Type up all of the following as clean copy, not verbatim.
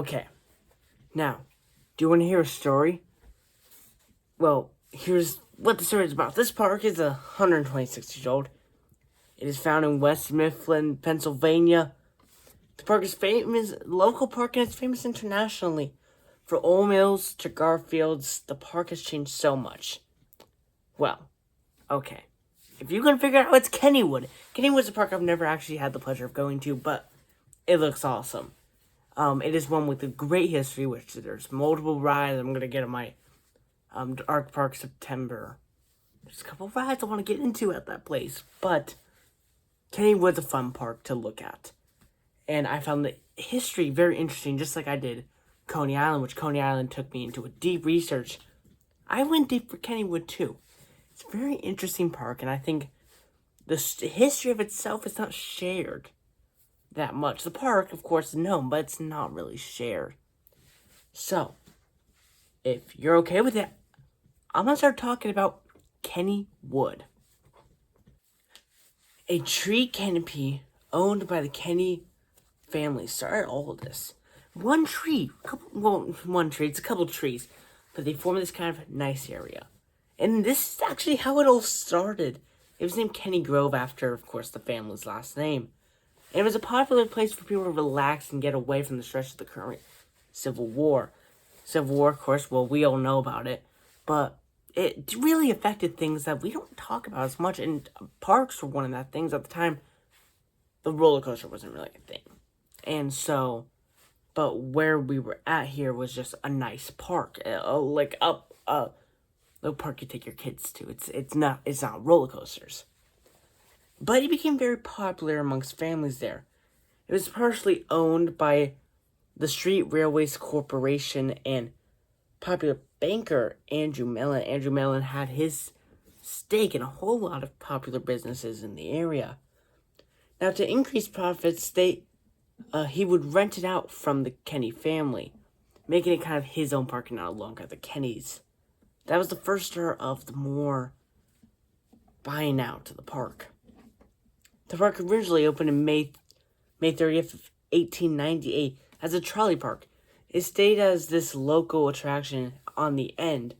Okay, now, do you want to hear a story? Well, here's what the story is about. This park is 126 years old. It is found in West Mifflin, Pennsylvania. The park is famous, local park, and it's famous internationally. From Old Mills to Garfield's, the park has changed so much. Well, okay. If you can figure out, it's Kennywood. Kennywood's a park I've never actually had the pleasure of going to, but it looks awesome. It is one with a great history, which there's multiple rides. I'm going to get on my Art Park September. There's a couple of rides I want to get into at that place, but Kennywood's a fun park to look at. And I found the history very interesting, just like I did Coney Island, which Coney Island took me into a deep research. I went deep for Kennywood too. It's a very interesting park, and I think the history of itself is not shared that much. The park, of course, is known, but it's not really shared. So, if you're okay with it, I'm going to start talking about Kennywood. A tree canopy owned by the Kenny family started all of this. One tree, it's a couple trees, but they form this kind of nice area. And this is actually how it all started. It was named Kenny Grove after, of course, the family's last name. And it was a popular place for people to relax and get away from the stress of the current Civil War. Civil War, of course, well, we all know about it, but it really affected things that we don't talk about as much, and parks were one of that things at the time. The roller coaster wasn't really a thing. And so, but where we were at here was just a nice park, like a park you take your kids to. It's not roller coasters. But it became very popular amongst families there. It was partially owned by the Street Railways Corporation and popular banker Andrew Mellon. Andrew Mellon had his stake in a whole lot of popular businesses in the area. Now, to increase profits, he would rent it out from the Kenny family, making it kind of his own park and not longer the Kennys. That was the first start of the more buying out to the park. The park originally opened in May 30th of 1898 as a trolley park. It stayed as this local attraction on the end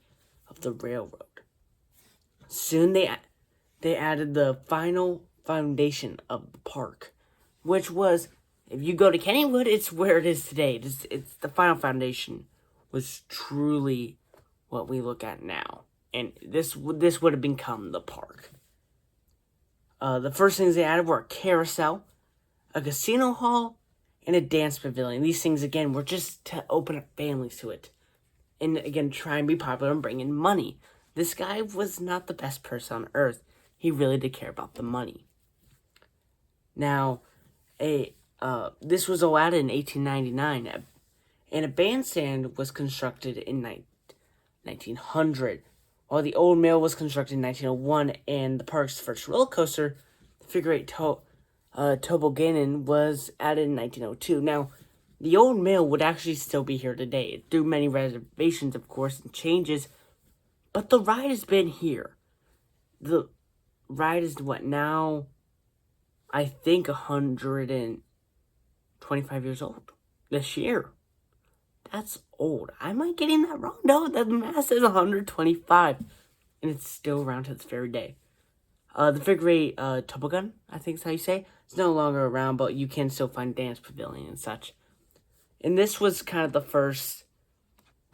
of the railroad. Soon they added the final foundation of the park, which was, if you go to Kennywood, it's where it is today. It's the final foundation was truly what we look at now, and this would have become the park. The first things they added were a carousel, a casino hall, and a dance pavilion. These things, again, were just to open up families to it. And, again, try and be popular and bring in money. This guy was not the best person on earth. He really did care about the money. Now, this was all added in 1899, and a bandstand was constructed in 1900. While the old mill was constructed in 1901, and the park's first roller coaster, the figure eight toboggan, was added in 1902. Now, the old mill would actually still be here today, through many reservations, of course, and changes, but the ride has been here. The ride is what now? I think 125 years old this year. That's old. Am I getting that wrong? No, the math says 125. And it's still around to this very day. The figure eight toboggan, I think is how you say. It's no longer around, but you can still find dance pavilion and such. And this was kind of the first,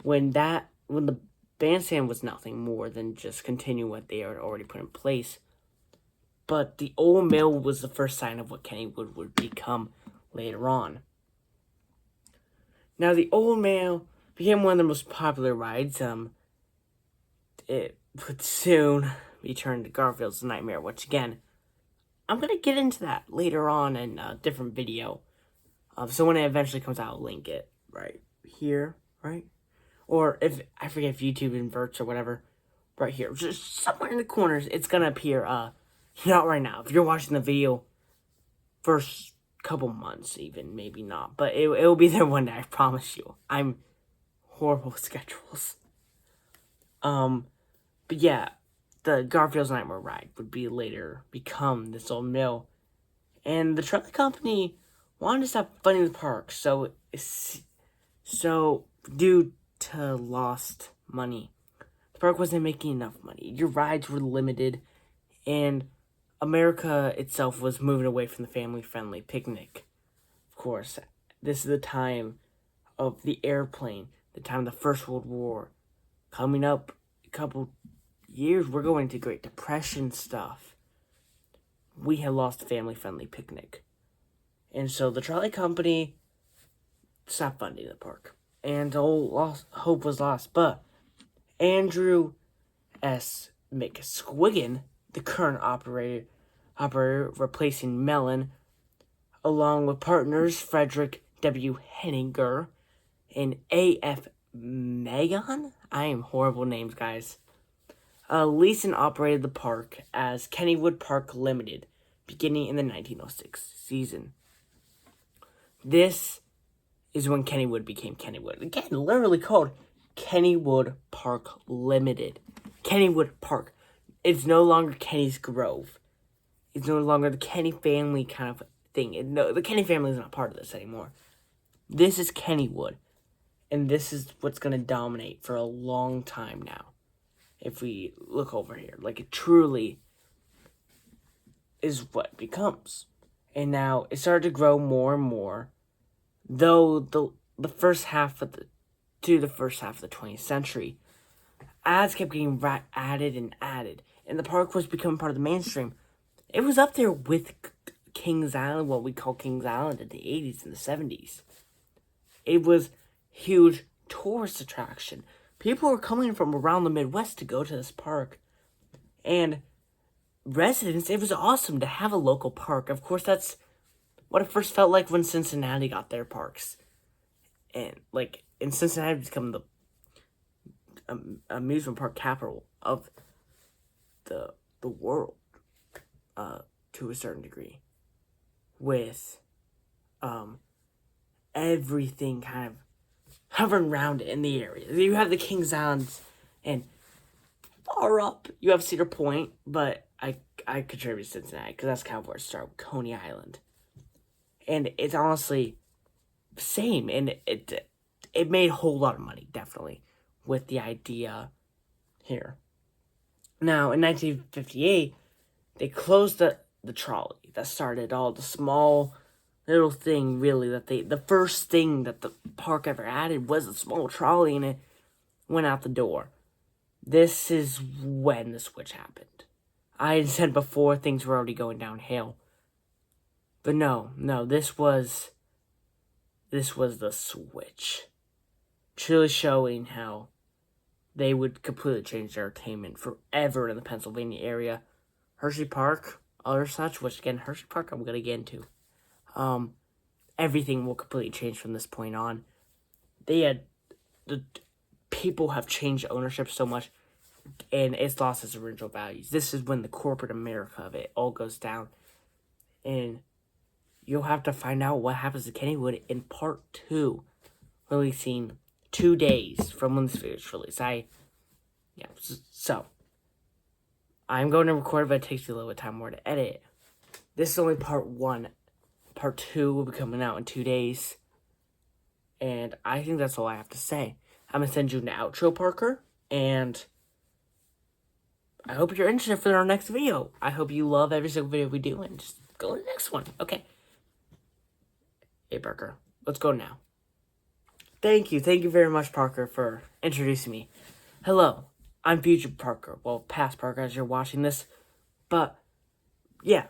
when the bandstand was nothing more than just continue what they had already put in place. But the old mill was the first sign of what Kennywood would become later on. Now, the old mill became one of the most popular rides. It would soon be turned to Garfield's Nightmare, which, again, I'm going to get into that later on in a different video. So when it eventually comes out, I'll link it right here, right? Or if, I forget if YouTube inverts or whatever, right here. Just somewhere in the corners, it's going to appear, not right now. If you're watching the video, first couple months even, maybe not, but it will be there one day, I promise you. I'm horrible with schedules. But yeah, the Garfield's Nightmare ride would be later become this old mill, and the trolley company wanted to stop funding the park, so So, due to lost money, the park wasn't making enough money. Your rides were limited, and America itself was moving away from the family-friendly picnic. Of course, this is the time of the airplane, the time of the First World War. Coming up a couple years, we're going to Great Depression stuff. We had lost the family-friendly picnic. And so the trolley company stopped funding the park. And all hope was lost. But Andrew S. McSquiggan, the current operator replacing Mellon, along with partners Frederick W. Henninger and A.F. Megan? I am horrible names, guys. Leased and operated the park as Kennywood Park Limited, beginning in the 1906 season. This is when Kennywood became Kennywood. Again, literally called Kennywood Park Limited. Kennywood Park. It's no longer Kenny's Grove. It's no longer the Kenny family kind of thing. No, the Kenny family is not part of this anymore. This is Kennywood. And this is what's going to dominate for a long time now. If we look over here. Like, it truly is what it becomes. And now, it started to grow more and more. Though the first half of the 20th century, ads kept getting added and added. And the park was becoming part of the mainstream. It was up there with Kings Island, what we call Kings Island in the 80s and the 70s. It was huge tourist attraction. People were coming from around the Midwest to go to this park. And residents, it was awesome to have a local park. Of course, that's what it first felt like when Cincinnati got their parks. And, Cincinnati became the amusement park capital of the world, to a certain degree. With, everything kind of hovering around it in the area. You have the Kings Islands, and far up, you have Cedar Point, but I contribute to Cincinnati, because that's kind of where it started, Coney Island. And it's honestly same, and it made a whole lot of money, definitely, with the idea here. Now, in 1958, they closed the trolley. That started all the small little thing, really, the first thing that the park ever added was a small trolley, and it went out the door. This is when the switch happened. I had said before things were already going downhill. But no, this was the switch. Truly showing how they would completely change their entertainment forever in the Pennsylvania area. Hershey Park, other such, which again, Hershey Park I'm going to get into. Everything will completely change from this point on. The people have changed ownership so much, and it's lost its original values. This is when the corporate America of it all goes down. And you'll have to find out what happens to Kennywood in part 2, releasing 2 days from when this video is released. So, I'm going to record, but it takes me a little bit of time more to edit. This is only part 1. Part 2 will be coming out in 2 days. And I think that's all I have to say. I'm going to send you an outro, Parker. And I hope you're interested for our next video. I hope you love every single video we do. And just go to the next one. Okay. Hey, Parker. Let's go now. Thank you. Thank you very much, Parker, for introducing me. Hello. I'm future Parker. Well, past Parker as you're watching this. But, yeah.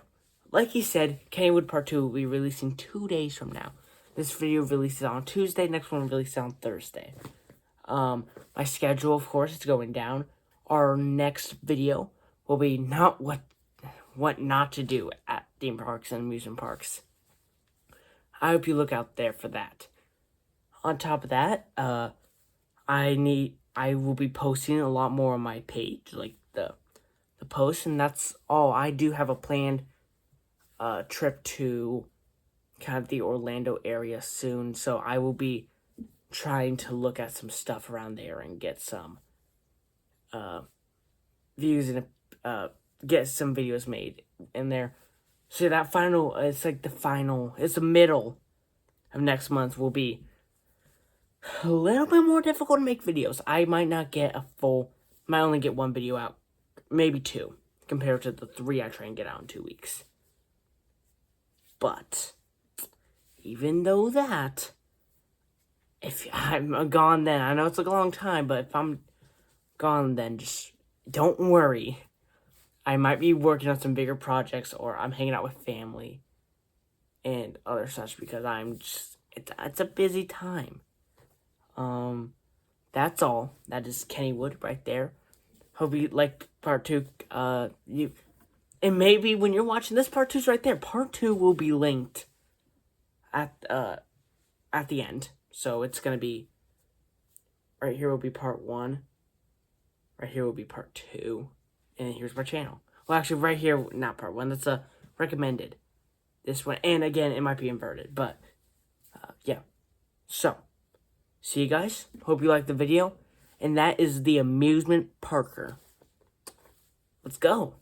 Like he said, Kennywood Part 2 will be releasing 2 days from now. This video releases on Tuesday. Next one releases on Thursday. My schedule, of course, is going down. Our next video will be not what not to do at theme parks and amusement parks. I hope you look out there for that. On top of that, I will be posting a lot more on my page, like the posts, and that's all. I do have a planned trip to kind of the Orlando area soon, so I will be trying to look at some stuff around there and get some views and get some videos made in there. So that it's the middle of next month will be a little bit more difficult to make videos. I might not get might only get one video out, maybe two, compared to the 3 I try and get out in 2 weeks. But, even though that, if I'm gone then, I know it's a long time, but if I'm gone then, just don't worry. I might be working on some bigger projects, or I'm hanging out with family and other such, because it's a busy time. That's all. That is Kennywood right there. Hope you liked part 2. And maybe when you're watching this, part 2's right there. Part 2 will be linked at the end. So it's gonna be right here will be part 1. Right here will be part 2. And here's my channel. Well, actually, right here, not part 1. That's a recommended. This one, and again, it might be inverted, but yeah. So, see you guys. Hope you liked the video. And that is the Amusement Parker. Let's go.